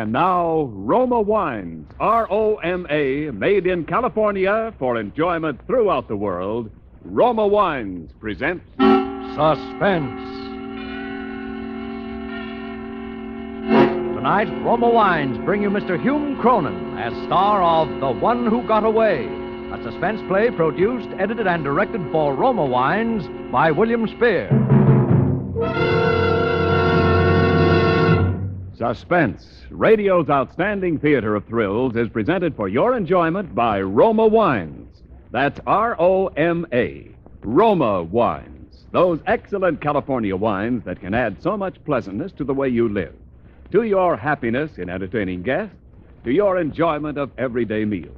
And now, Roma Wines, R-O-M-A, made in California for enjoyment throughout the world. Roma Wines presents Suspense. Tonight, Roma Wines bring you Mr. Hume Cronyn as star of The One Who Got Away, a suspense play produced, edited, and directed for Roma Wines by William Spear. Suspense, radio's outstanding theater of thrills, is presented for your enjoyment by Roma Wines. That's R-O-M-A, Roma Wines. Those excellent California wines that can add so much pleasantness to the way you live, to your happiness in entertaining guests, to your enjoyment of everyday meals.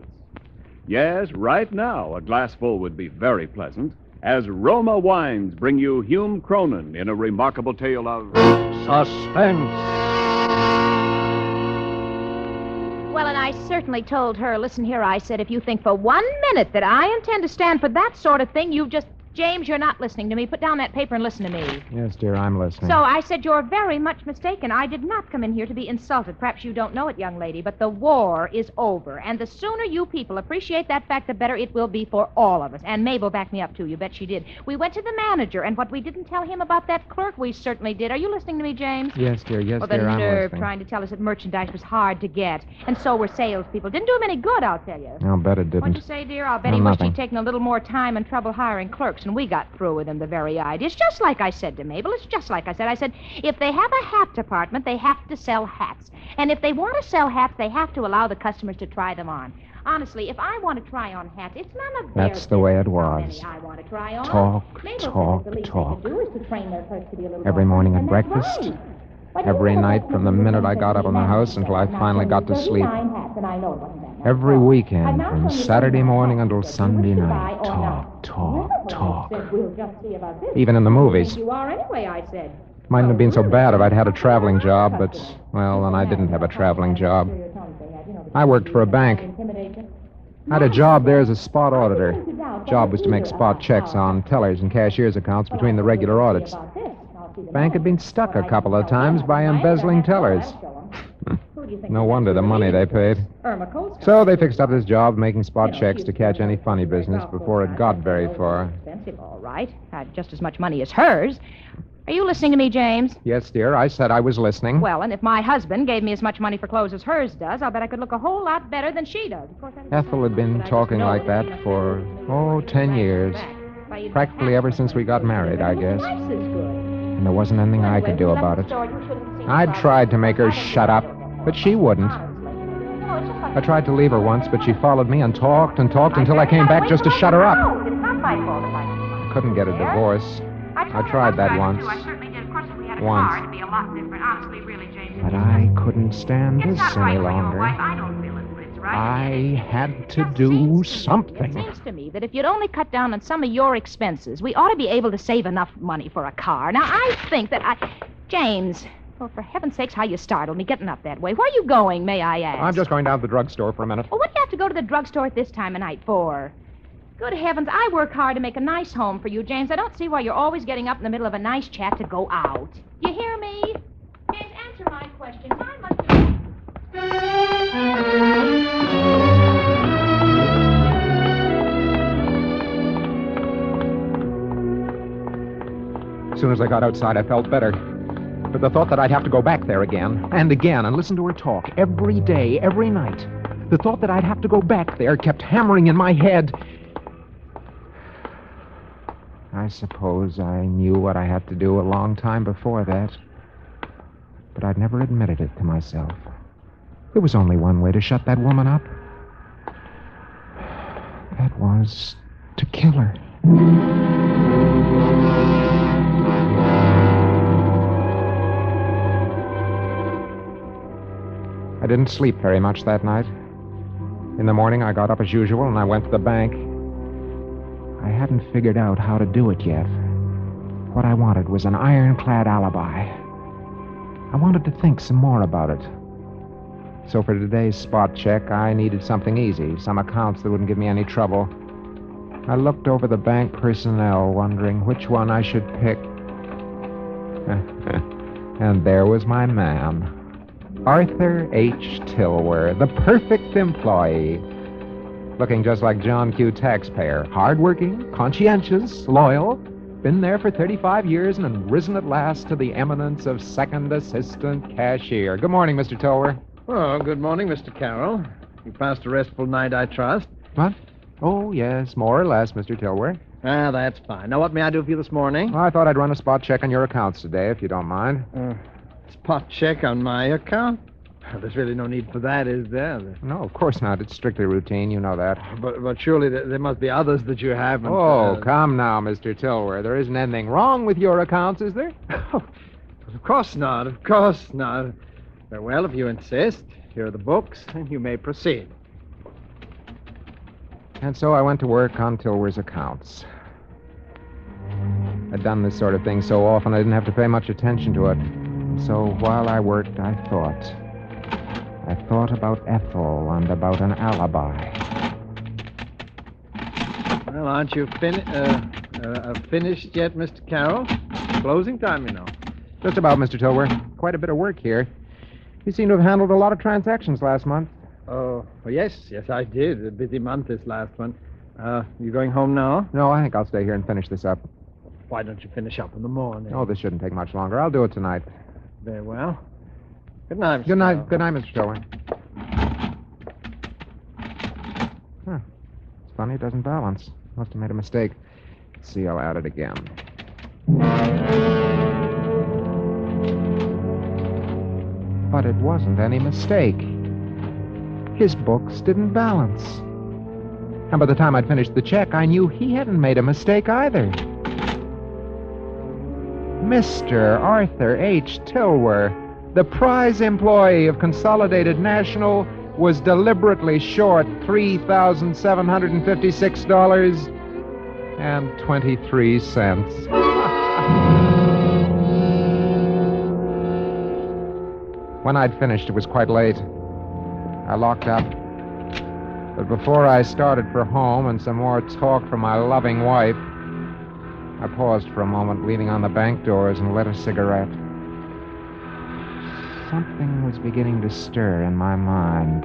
Yes, right now, a glassful would be very pleasant, as Roma Wines bring you Hume Cronyn in a remarkable tale of Suspense. Well, and I certainly told her, listen here, I said, if you think for 1 minute that I intend to stand for that sort of thing, you've just... James, you're not listening to me. Put down that paper and listen to me. Yes, dear, I'm listening. So I said, you're very much mistaken. I did not come in here to be insulted. Perhaps you don't know it, young lady, but the war is over. And the sooner you people appreciate that fact, the better it will be for all of us. And Mabel backed me up, too. You bet she did. We went to the manager, and what we didn't tell him about that clerk, we certainly did. Are you listening to me, James? Yes, dear, Well, the dear, I'm nerve listening. trying to tell us that merchandise was hard to get. And so were salespeople. Didn't do him any good, I'll tell you. I'll bet it What'd you didn't. say, dear? I'll bet No, he wished nothing. he'd taken a little more time and trouble hiring clerks, and we got through with him the very idea. It's just like I said to Mabel. It's just like I said. I said, if they have a hat department, they have to sell hats. And if they want to sell hats, they have to allow the customers to try them on. Honestly, if I want to try on hats, it's none of their That's the way it business how was. many I want to try on. Talk, Mabel said talk, the least talk. they can do is to train their clerks to be a little Every more morning at and that's breakfast, right. But every you know night what from the makes me minute I got up in the house until I finally got to sleep. 39 hats, and I know it wasn't that much. Every weekend, I've now from shown you Saturday 39 morning hats until that you Sunday wish to night. buy or not. Talk. Said, we'll just see about this. Even in the movies. You are anyway, I said. Mightn't have been so bad if I'd had a traveling job, but, well, then I didn't have a traveling job. I worked for a bank. I had a job there as a spot auditor. Job was to make spot checks on tellers and cashier's accounts between the regular audits. The bank had been stuck a couple of times by embezzling tellers. No wonder the money they paid. So they fixed up this job making spot checks to catch any funny business before it got very far. Expensive, all right. Had just as much money as hers. Are you listening to me, James? Yes, dear, I said I was listening. Well, and if my husband gave me as much money for clothes as hers does, I'll bet I could look a whole lot better than she does. Of course, Ethel had been talking like that for, 10 years. Practically ever since we got married, I guess. And there wasn't anything I could do about it. I'd tried to make her shut up, but she wouldn't. I tried to leave her once, but she followed me and talked until I came back just to shut her up. I couldn't get a divorce. I tried that once. But I couldn't stand this any longer. I had to do something. It seems to me that if you'd only cut down on some of your expenses, we ought to be able to save enough money for a car. Now, I think that James, well, for heaven's sakes, how you startled me getting up that way. Where are you going, may I ask? I'm just going down to the drugstore for a minute. Well, what do you have to go to the drugstore at this time of night for? Good heavens, I work hard to make a nice home for you, James. I don't see why you're always getting up in the middle of a nice chat to go out. You hear me? James, answer my question. How much... As soon as I got outside, I felt better. But the thought that I'd have to go back there again and again and listen to her talk every day, every night, the thought that I'd have to go back there kept hammering in my head. I suppose I knew what I had to do a long time before that. But I'd never admitted it to myself. There was only one way to shut that woman up. That was to kill her. I didn't sleep very much that night. In the morning, I got up as usual and I went to the bank. I hadn't figured out how to do it yet. What I wanted was an ironclad alibi. I wanted to think some more about it. So for today's spot check, I needed something easy, some accounts that wouldn't give me any trouble. I looked over the bank personnel, wondering which one I should pick. And there was my man. Arthur H. Tilwer, the perfect employee. Looking just like John Q. Taxpayer. Hardworking, conscientious, loyal. Been there for 35 years and risen at last to the eminence of second assistant cashier. Good morning, Mr. Tilwer. Oh, good morning, Mr. Carroll. You passed a restful night, I trust. What? Oh, yes, more or less, Mr. Tilwer. Ah, that's fine. Now, what may I do for you this morning? Well, I thought I'd run a spot check on your accounts today, if you don't mind. Spot check on my account? There's really no need for that, is there? No, of course not. It's strictly routine. You know that. But surely there must be others that you haven't. Oh, come now, Mr. Tilwer. There isn't anything wrong with your accounts, is there? Of course not. Of course not. Very well, if you insist. Here are the books, and you may proceed. And so I went to work on Tilwer's accounts. I'd done this sort of thing so often I didn't have to pay much attention to it. And so while I worked, I thought. I thought about Ethel and about an alibi. Well, aren't you finished yet, Mr. Carroll? Closing time, you know. Just about, Mr. Tilwer. Quite a bit of work here. You seem to have handled a lot of transactions last month. Oh, well, yes, I did. A busy month this last one. You going home now? No, I think I'll stay here and finish this up. Why don't you finish up in the morning? Oh, this shouldn't take much longer. I'll do it tonight. Very well. Good night, Mr. Good night. Carroll. Good night, Mr. Tilwer. Huh. It's funny, it doesn't balance. Must have made a mistake. Let's see, I'll add it again. But it wasn't any mistake. His books didn't balance. And by the time I'd finished the check, I knew he hadn't made a mistake either. Mr. Arthur H. Tilwer, the prize employee of Consolidated National, was deliberately short $3,756.23. When I'd finished, it was quite late. I locked up. But before I started for home and some more talk from my loving wife, I paused for a moment, leaning on the bank doors, and lit a cigarette. Something was beginning to stir in my mind.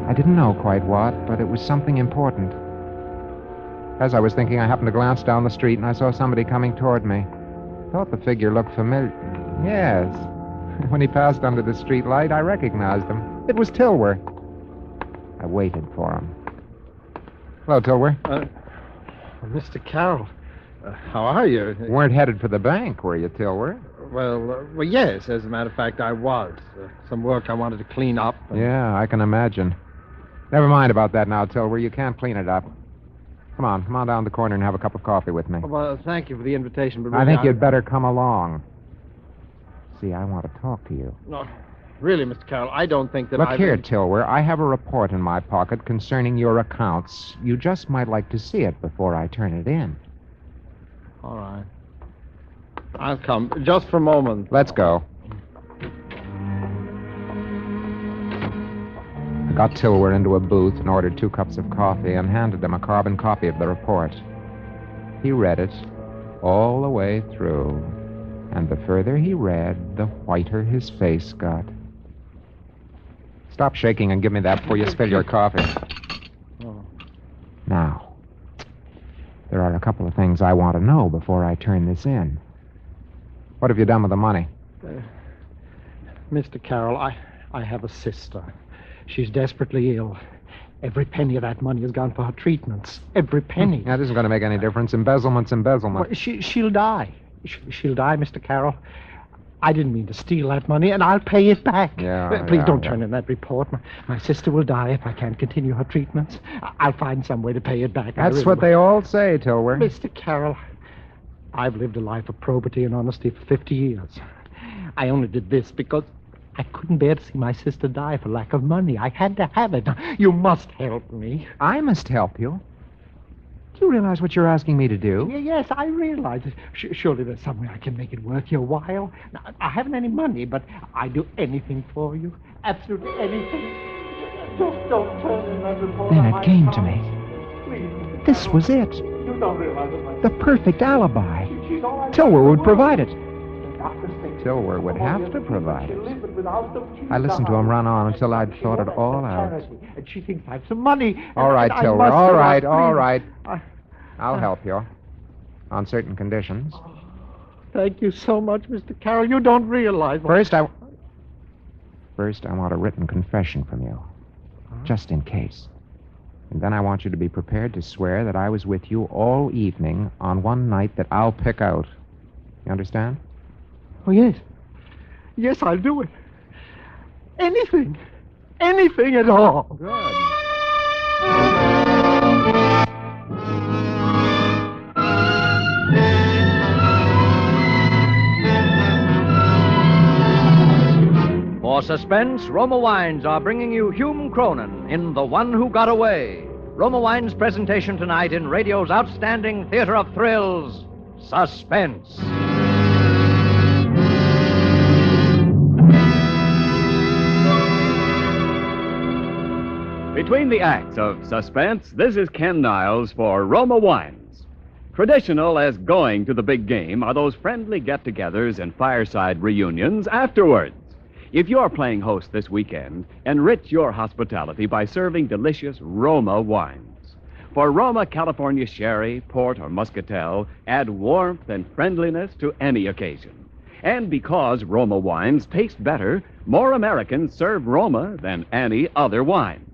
I didn't know quite what, but it was something important. As I was thinking, I happened to glance down the street, and I saw somebody coming toward me. Thought the figure looked familiar. Yes. When he passed under the street light, I recognized him. It was Tilwer. I waited for him. Hello, Tilwer. Mr. Carroll, how are you? You weren't headed for the bank, were you, Tilwer? Well, yes, as a matter of fact, I was. Some work I wanted to clean up. Yeah, I can imagine. Never mind about that now, Tilwer. You can't clean it up. Come on down the corner and have a cup of coffee with me. Well, thank you for the invitation, but I think you'd better come along. See, I want to talk to you. No, really, Mr. Carroll, I don't think that Look here, Tilwer. I have a report in my pocket concerning your accounts. You just might like to see it before I turn it in. All right. I'll come. Just for a moment. Let's go. I got Tilwer into a booth and ordered 2 cups of coffee and handed him a carbon copy of the report. He read it all the way through. And the further he read, the whiter his face got. Stop shaking and give me that before you spill your coffee. Oh. Now, there are a couple of things I want to know before I turn this in. What have you done with the money? Mr. Carroll, I have a sister. She's desperately ill. Every penny of that money has gone for her treatments. Every penny. That isn't going to make any difference. Embezzlement's embezzlement. Well, she'll die. She'll die, Mr. Carroll. I didn't mean to steal that money, and I'll pay it back. Please don't turn in that report. My sister will die if I can't continue her treatments. I'll find some way to pay it back. That's what they all say, Tilwer. Mr. Carroll, I've lived a life of probity and honesty for 50 years. I only did this because I couldn't bear to see my sister die for lack of money. I had to have it. You must help me. I must help you? Do you realize what you're asking me to do? Yes, I realize it. Surely there's some way I can make it worth your while. Now, I haven't any money, but I'd do anything for you. Absolutely anything. Just don't turn in that report. Then it came to me. Please. This was it. You don't realize it. The perfect alibi. She's all right. Tilwer would provide it. The doctors think Tilwer would have to provide she'll it. live, but live without them. I listened to him run on until I'd thought it all out. And she thinks I've some money. All right, I Tilbury, must all go out, right, please. all right. I'll help you. On certain conditions. Thank you so much, Mr. Carroll. You don't realize... First, I want a written confession from you. Just in case. And then I want you to be prepared to swear that I was with you all evening on one night that I'll pick out. You understand? Oh, yes. Yes, I'll do it. Anything. Anything at all. Good. For Suspense, Roma Wines are bringing you Hume Cronyn in The One Who Got Away. Roma Wines' presentation tonight in radio's outstanding theater of thrills, Suspense. Between the acts of Suspense, this is Ken Niles for Roma Wines. Traditional as going to the big game are those friendly get-togethers and fireside reunions afterwards. If you're playing host this weekend, enrich your hospitality by serving delicious Roma wines. For Roma California Sherry, Port, or Muscatel, add warmth and friendliness to any occasion. And because Roma wines taste better, more Americans serve Roma than any other wine.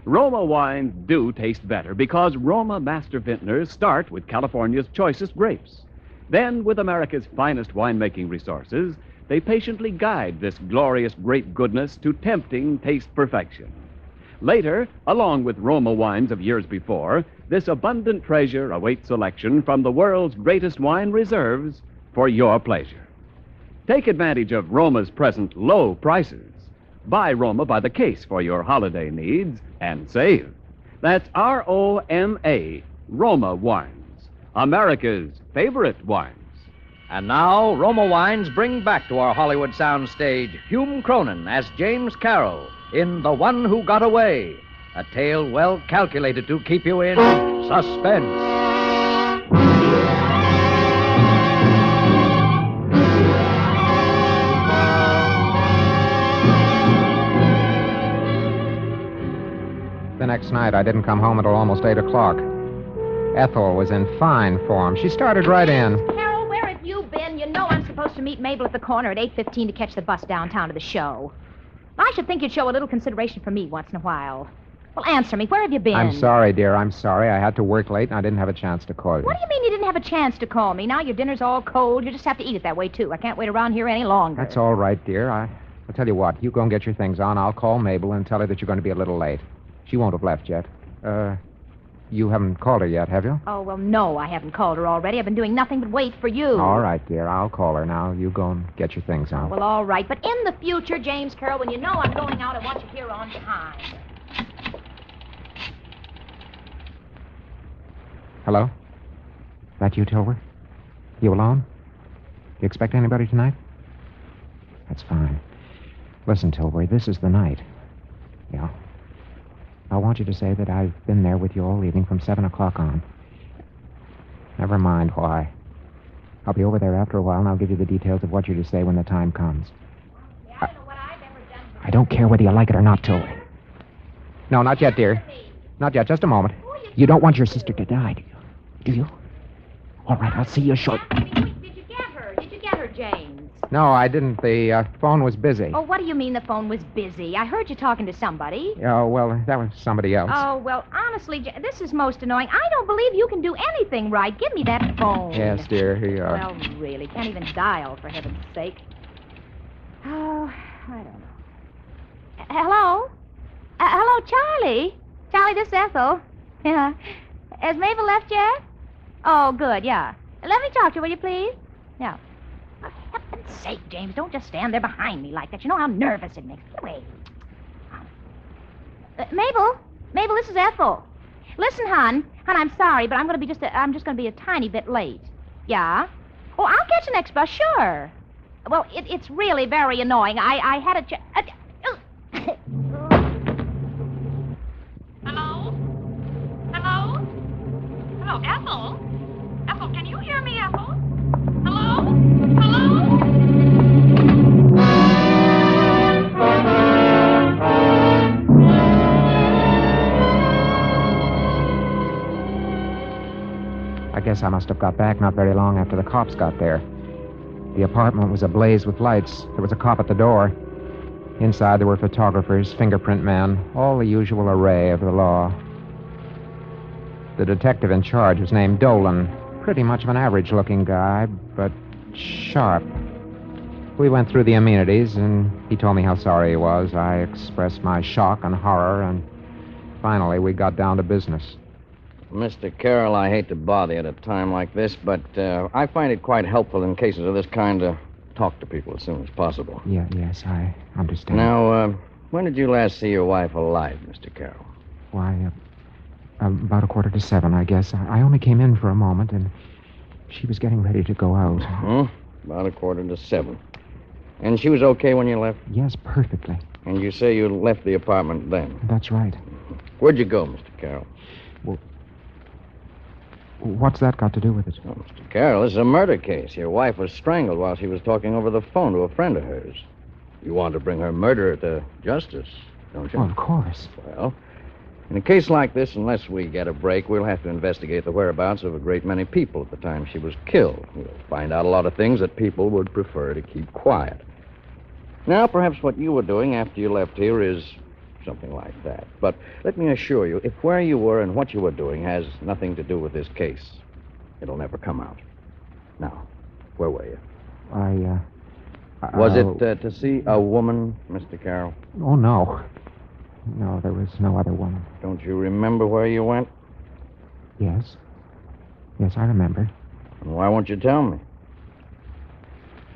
Roma wines do taste better because Roma master vintners start with California's choicest grapes. Then, with America's finest winemaking resources, they patiently guide this glorious grape goodness to tempting taste perfection. Later, along with Roma wines of years before, this abundant treasure awaits selection from the world's greatest wine reserves for your pleasure. Take advantage of Roma's present low prices. Buy Roma by the case for your holiday needs and save. That's R-O-M-A, Roma Wines, America's favorite wines. And now, Roma Wines bring back to our Hollywood soundstage Hume Cronyn as James Carroll in The One Who Got Away, a tale well calculated to keep you in suspense. The next night, I didn't come home until almost 8 o'clock. Ethel was in fine form. She started right in. Carol, where have you been? You know I'm supposed to meet Mabel at the corner at 8:15 to catch the bus downtown to the show. I should think you'd show a little consideration for me once in a while. Well, answer me. Where have you been? I'm sorry, dear. I'm sorry. I had to work late, and I didn't have a chance to call you. What do you mean you didn't have a chance to call me? Now your dinner's all cold. You just have to eat it that way, too. I can't wait around here any longer. That's all right, dear. I'll tell you what. You go and get your things on. I'll call Mabel and tell her that you're going to be a little late. She won't have left yet. You haven't called her yet, have you? Oh, well, no, I haven't called her already. I've been doing nothing but wait for you. All right, dear. I'll call her now. You go and get your things on. Well, all right. But in the future, James Carroll, when you know I'm going out, I want you here on time. Hello? That you, Tilbury? You alone? You expect anybody tonight? That's fine. Listen, Tilbury, this is the night. Yeah. I want you to say that I've been there with you all evening from 7 o'clock on. Never mind why. I'll be over there after a while, and I'll give you the details of what you're to say when the time comes. I don't care whether you like it or not, Tilbury. No, not yet, dear. Not yet. Just a moment. You don't want your sister to die, do you? Do you? All right, I'll see you shortly. Did you get her? Did you get her, James? No, I didn't. The phone was busy. Oh, what do you mean the phone was busy? I heard you talking to somebody. Oh, well, that was somebody else. Oh, well, honestly, this is most annoying. I don't believe you can do anything right. Give me that phone. Yes, dear, here you are. Well, really, can't even dial, for heaven's sake. Oh, I don't know. Hello? Hello, Charlie? Charlie, this is Ethel. Yeah. Has Mabel left yet? Oh, good, yeah. Let me talk to you, will you, please? Yeah. For heaven's sake, James, don't just stand there behind me like that. You know how nervous it makes me. Get away. Mabel? Mabel, this is Ethel. Listen, hon. Hon, I'm sorry, but I'm just gonna be a tiny bit late. Yeah? Oh, I'll catch the next bus, sure. Well, it's really very annoying. I had a Hello? Hello? Hello, Ethel? Ethel, can you hear me, Ethel? Hello? Hello? I guess I must have got back not very long after the cops got there. The apartment was ablaze with lights. There was a cop at the door. Inside, there were photographers, fingerprint men, all the usual array of the law. The detective in charge was named Dolan. Pretty much of an average-looking guy, but sharp. We went through the amenities, and he told me how sorry he was. I expressed my shock and horror, and finally we got down to business. Mr. Carroll, I hate to bother you at a time like this, but I find it quite helpful in cases of this kind to talk to people as soon as possible. Yes, I understand. Now, when did you last see your wife alive, Mr. Carroll? Why, about 6:45, I guess. I only came in for a moment, and she was getting ready to go out. About 6:45. And she was okay when you left? Yes, perfectly. And you say you left the apartment then? That's right. Where'd you go, Mr. Carroll? Well, what's that got to do with it? Oh, Mr. Carroll, this is a murder case. Your wife was strangled while she was talking over the phone to a friend of hers. You want to bring her murderer to justice, don't you? Oh, of course. Well, in a case like this, unless we get a break, we'll have to investigate the whereabouts of a great many people at the time she was killed. We'll find out a lot of things that people would prefer to keep quiet. Now, perhaps what you were doing after you left here is something like that. But let me assure you, if where you were and what you were doing has nothing to do with this case, it'll never come out. Now, where were you? Was it to see a woman, Mr. Carroll? Oh, no. No, there was no other woman. Don't you remember where you went? Yes. Yes, I remember. And why won't you tell me?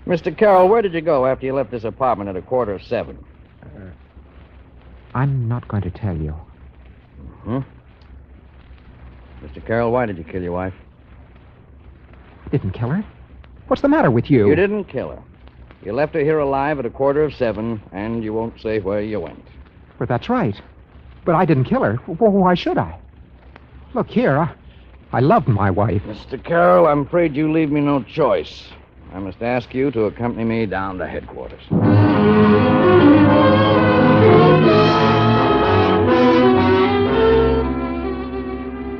Mr. Carroll, where did you go after you left this apartment at 6:45? I'm not going to tell you. Mr. Carroll, why did you kill your wife? I didn't kill her. What's the matter with you? You didn't kill her. You left her here alive at 6:45, and you won't say where you went. But that's right. But I didn't kill her. Why should I? Look here, I loved my wife. Mr. Carroll, I'm afraid you leave me no choice. I must ask you to accompany me down to headquarters.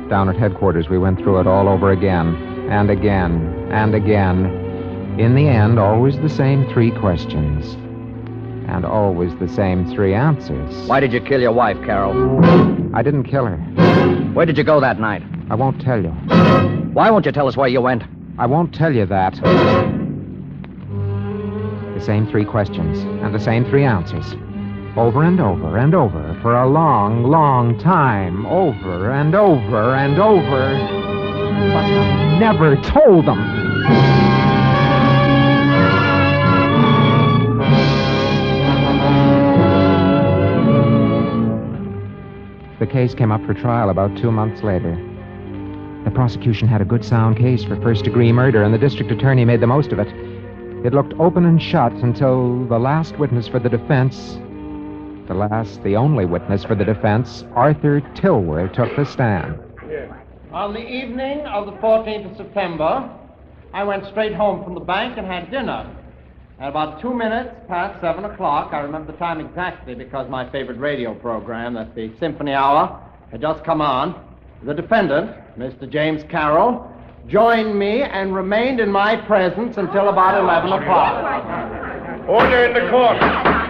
Down at headquarters, we went through it all over again, and again, and again. In the end, always the same 3 questions. And always the same 3 answers. Why did you kill your wife, Carroll? I didn't kill her. Where did you go that night? I won't tell you. Why won't you tell us where you went? I won't tell you that. The same 3 questions, and the same 3 answers. Over and over and over, for a long, long time. Over and over and over. But I never told them. The case came up for trial about 2 months later. The prosecution had a good sound case for first-degree murder, and the district attorney made the most of it. It looked open and shut until the last witness for the defense, the only witness for the defense, Arthur Tilworth, took the stand. On the evening of the 14th of September, I went straight home from the bank and had dinner. At about 2 minutes past 7 o'clock, I remember the time exactly because my favorite radio program, that's the Symphony Hour, had just come on. The defendant, Mr. James Carroll, joined me and remained in my presence until about 11 o'clock. Order in the court!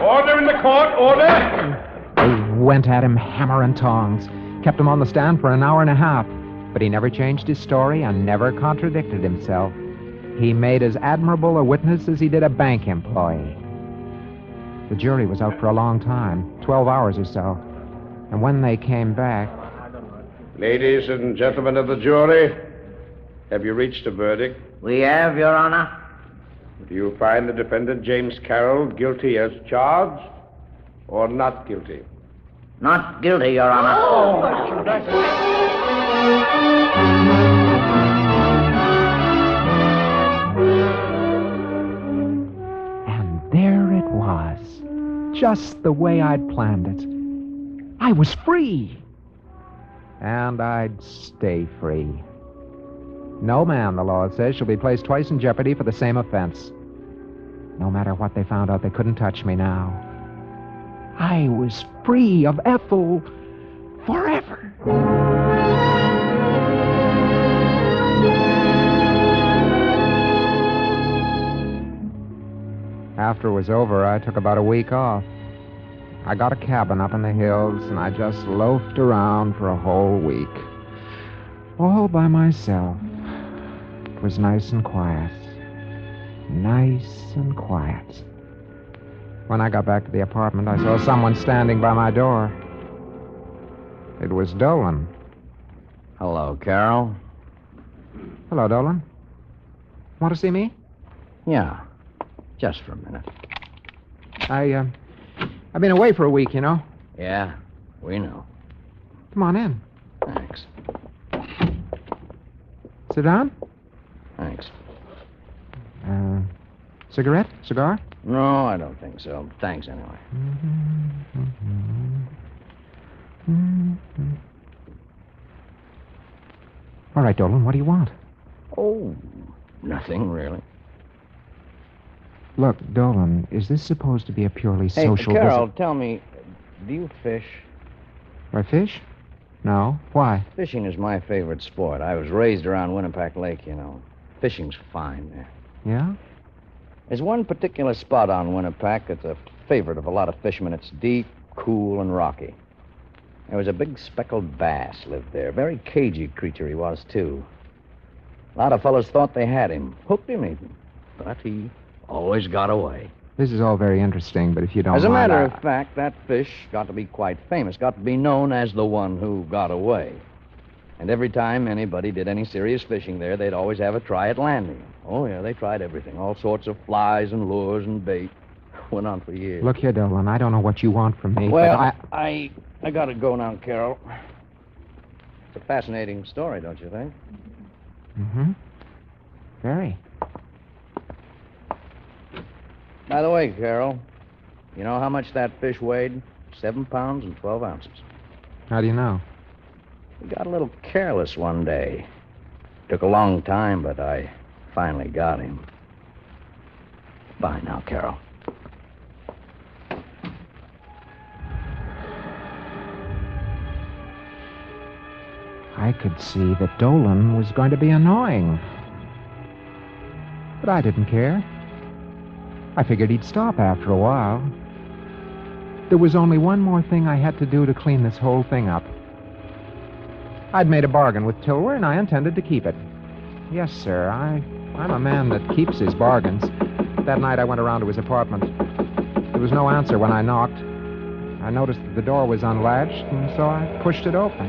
Order in the court! Order! They went at him hammer and tongs, kept him on the stand for an hour and a half, but he never changed his story and never contradicted himself. He made as admirable a witness as he did a bank employee. The jury was out for a long time, 12 hours or so, and when they came back... Ladies and gentlemen of the jury, have you reached a verdict? We have, Your Honor. Do you find the defendant, James Carroll, guilty as charged or not guilty? Not guilty, Your Honor. And there it was, just the way I'd planned it. I was free. And I'd stay free. No man, the law says, shall be placed twice in jeopardy for the same offense. No matter what they found out, they couldn't touch me now. I was free of Ethel forever. After it was over, I took about a week off. I got a cabin up in the hills, and I just loafed around for a whole week. All by myself. It was nice and quiet. Nice and quiet. When I got back to the apartment, I saw someone standing by my door. It was Dolan. Hello, Carol. Hello, Dolan. Want to see me? Yeah, just for a minute. I've been away for a week, you know. Yeah, we know. Come on in. Thanks. Sit down. Thanks. Cigarette? Cigar? No, I don't think so. Thanks anyway. All right, Dolan, what do you want? Oh, nothing really. Look, Dolan, is this supposed to be a purely Hey, social Carol, visit? tell me, do you fish? Do I fish? No. Why? Fishing is my favorite sport. I was raised around Winnipeck Lake, you know. Fishing's fine there. Yeah? There's one particular spot on Winnipeck that's a favorite of a lot of fishermen. It's deep, cool, and rocky. There was a big speckled bass lived there. Very cagey creature he was, too. A lot of fellas thought they had him. Hooked him, even. But he always got away. This is all very interesting, but if you don't As a mind, matter of fact, that fish got to be quite famous. Got to be known as the one who got away. And every time anybody did any serious fishing there, they'd always have a try at landing him. Oh, yeah, they tried everything. All sorts of flies and lures and bait. Went on for years. Look here, Dolan, I don't know what you want from me, Well, but I gotta go now, Carol. It's a fascinating story, don't you think? Mm-hmm. Very. By the way, Carol, you know how much that fish weighed? 7 pounds and 12 ounces. How do you know? He got a little careless one day. Took a long time, but I finally got him. Bye now, Carol. I could see that Dolan was going to be annoying. But I didn't care. I figured he'd stop after a while. There was only one more thing I had to do to clean this whole thing up. I'd made a bargain with Tilwer, and I intended to keep it. Yes, sir, I'm a man that keeps his bargains. That night I went around to his apartment. There was no answer when I knocked. I noticed that the door was unlatched, and so I pushed it open.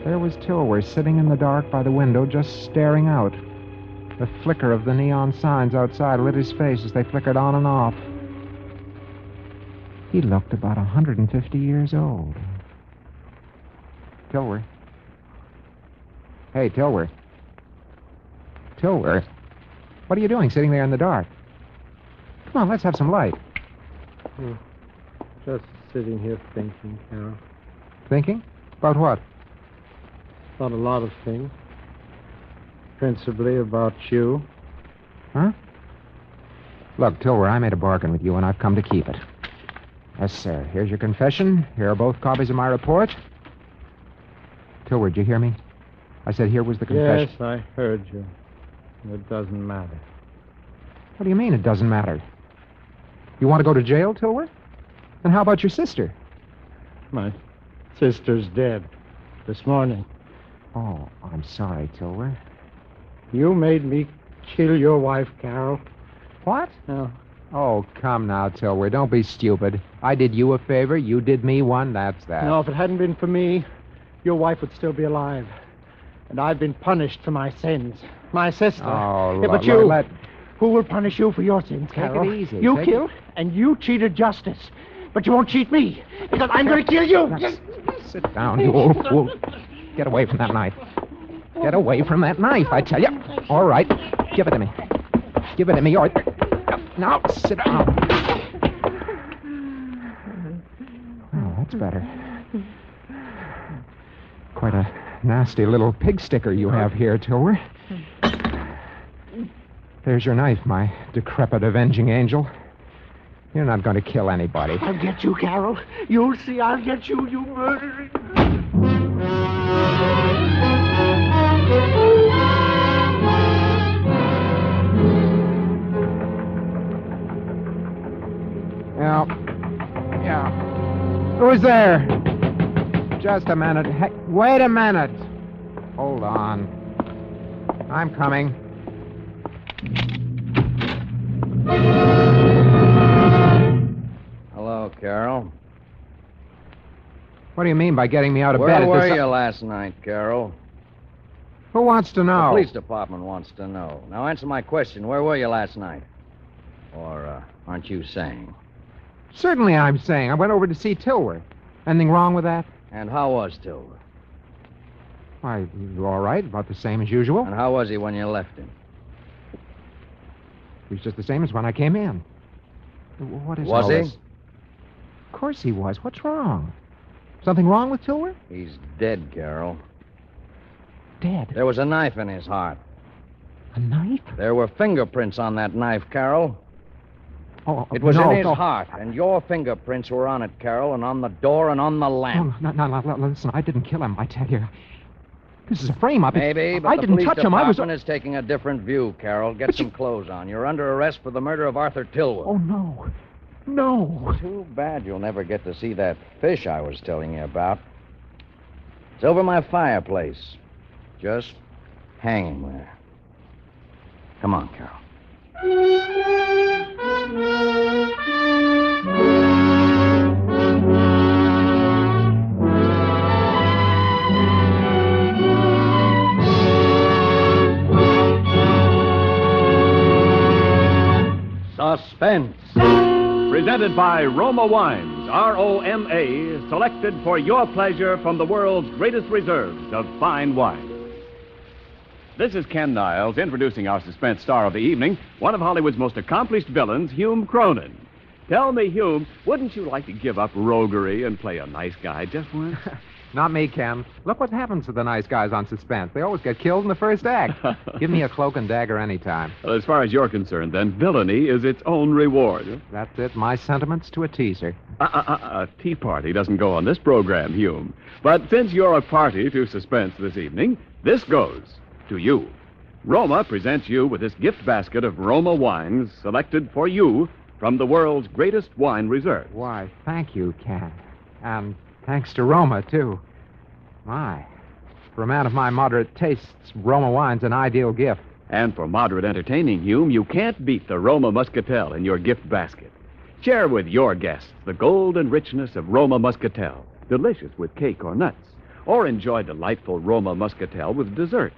There was Tilwer sitting in the dark by the window, just staring out. The flicker of the neon signs outside lit his face as they flickered on and off. He looked about 150 years old. Tilwer. Hey, Tilwer. Tilwer. What are you doing sitting there in the dark? Come on, let's have some light. Just sitting here thinking, Carol. Thinking? About what? About a lot of things. Principally about you. Huh? Look, Tilwer, I made a bargain with you, and I've come to keep it. Yes, sir. Here's your confession. Here are both copies of my report. Tilwer, did you hear me? I said here was the confession. Yes, I heard you. It doesn't matter. What do you mean it doesn't matter? You want to go to jail, Tilwer? And how about your sister? My sister's dead. This morning. Oh, I'm sorry, Tilwer. You made me kill your wife, Carol. What? No. Oh, come now, Tilwer. Don't be stupid. I did you a favor. You did me one. That's that. No, if it hadn't been for me, your wife would still be alive. And I've been punished for my sins. My sister. Oh, yeah, but you... Who will punish you for your sins, Carol? Take it easy. You killed, and you cheated justice. But you won't cheat me, because I'm going to kill you. Sit down, you old fool. Get away from that knife. Get away from that knife, I tell you. All right. Give it to me. Give it to me. All right. Now, sit down. Oh, that's better. Quite a nasty little pig sticker you have here, Tilwer. There's your knife, my decrepit avenging angel. You're not going to kill anybody. I'll get you, Carol. You'll see I'll get you, you murdering... Yeah. Who's there? Just a minute. Hey, wait a minute. Hold on. I'm coming. Hello, Carol. What do you mean by getting me out of bed? Where at were this- you last night, Carol? Who wants to know? The police department wants to know. Now answer my question. Where were you last night? Or aren't you saying? Certainly I'm saying. I went over to see Tilworth. Anything wrong with that? And how was Tilworth? Why, all right. About the same as usual. And how was he when you left him? He was just the same as when I came in. What is Was all he? this? Of course he was. What's wrong? Something wrong with Tilworth? He's dead, Carol. Dead. There was a knife in his heart. A knife? There were fingerprints on that knife, Carol. Oh, It was no, in his no. heart, and your fingerprints were on it, Carol, and on the door and on the lamp. No, listen, I didn't kill him, I tell you. This is a frame-up. Maybe, but I the didn't police touch him. I was... department is taking a different view, Carol. Get But some clothes on. You're under arrest for the murder of Arthur Tilworth. Oh, no. No. Too bad you'll never get to see that fish I was telling you about. It's over my fireplace. Just hanging there. Come on, Carol. Suspense. Presented by Roma Wines, R-O-M-A, selected for your pleasure from the world's greatest reserves of fine wine. This is Ken Niles introducing our suspense star of the evening, one of Hollywood's most accomplished villains, Hume Cronyn. Tell me, Hume, wouldn't you like to give up roguery and play a nice guy just once? Not me, Ken. Look what happens to the nice guys on Suspense. They always get killed in the first act. Give me a cloak and dagger anytime. Well, as far as you're concerned, then, villainy is its own reward. That's it. My sentiments to a teaser. A tea party doesn't go on this program, Hume. But since you're a party to Suspense this evening, this goes to you. Roma presents you with this gift basket of Roma wines selected for you from the world's greatest wine reserve. Why, thank you, Ken. And thanks to Roma, too. My. For a man of my moderate tastes, Roma wine's an ideal gift. And for moderate entertaining, Hume, you can't beat the Roma Muscatel in your gift basket. Share with your guests the golden richness of Roma Muscatel, delicious with cake or nuts. Or enjoy delightful Roma Muscatel with dessert.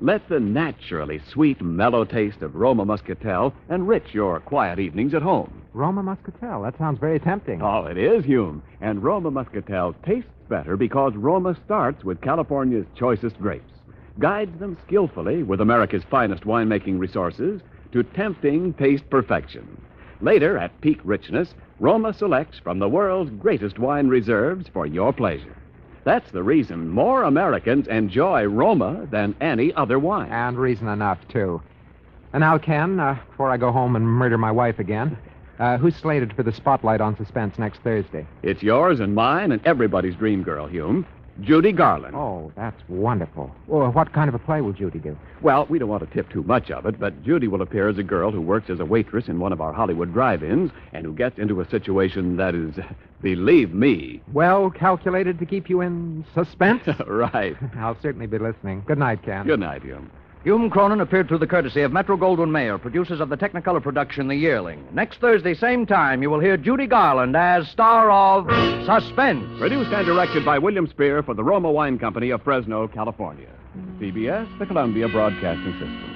Let the naturally sweet, mellow taste of Roma Muscatel enrich your quiet evenings at home. Roma Muscatel. That sounds very tempting. Oh, it is, Hume. And Roma Muscatel tastes better because Roma starts with California's choicest grapes, guides them skillfully with America's finest winemaking resources to tempting taste perfection. Later, at peak richness, Roma selects from the world's greatest wine reserves for your pleasure. That's the reason more Americans enjoy Roma than any other wine. And reason enough, too. And now, Ken, before I go home and murder my wife again, who's slated for the spotlight on Suspense next Thursday? It's yours and mine and everybody's dream girl, Hume, Judy Garland. Oh, that's wonderful. Well, what kind of a play will Judy do? Well, we don't want to tip too much of it, but Judy will appear as a girl who works as a waitress in one of our Hollywood drive-ins and who gets into a situation that is, believe me... Well calculated to keep you in suspense? Right. I'll certainly be listening. Good night, Ken. Good night, Hume. Hume Cronyn appeared through the courtesy of Metro-Goldwyn-Mayer, producers of the Technicolor production The Yearling. Next Thursday, same time, you will hear Judy Garland as star of Suspense. Produced and directed by William Spear for the Roma Wine Company of Fresno, California. CBS, the Columbia Broadcasting System.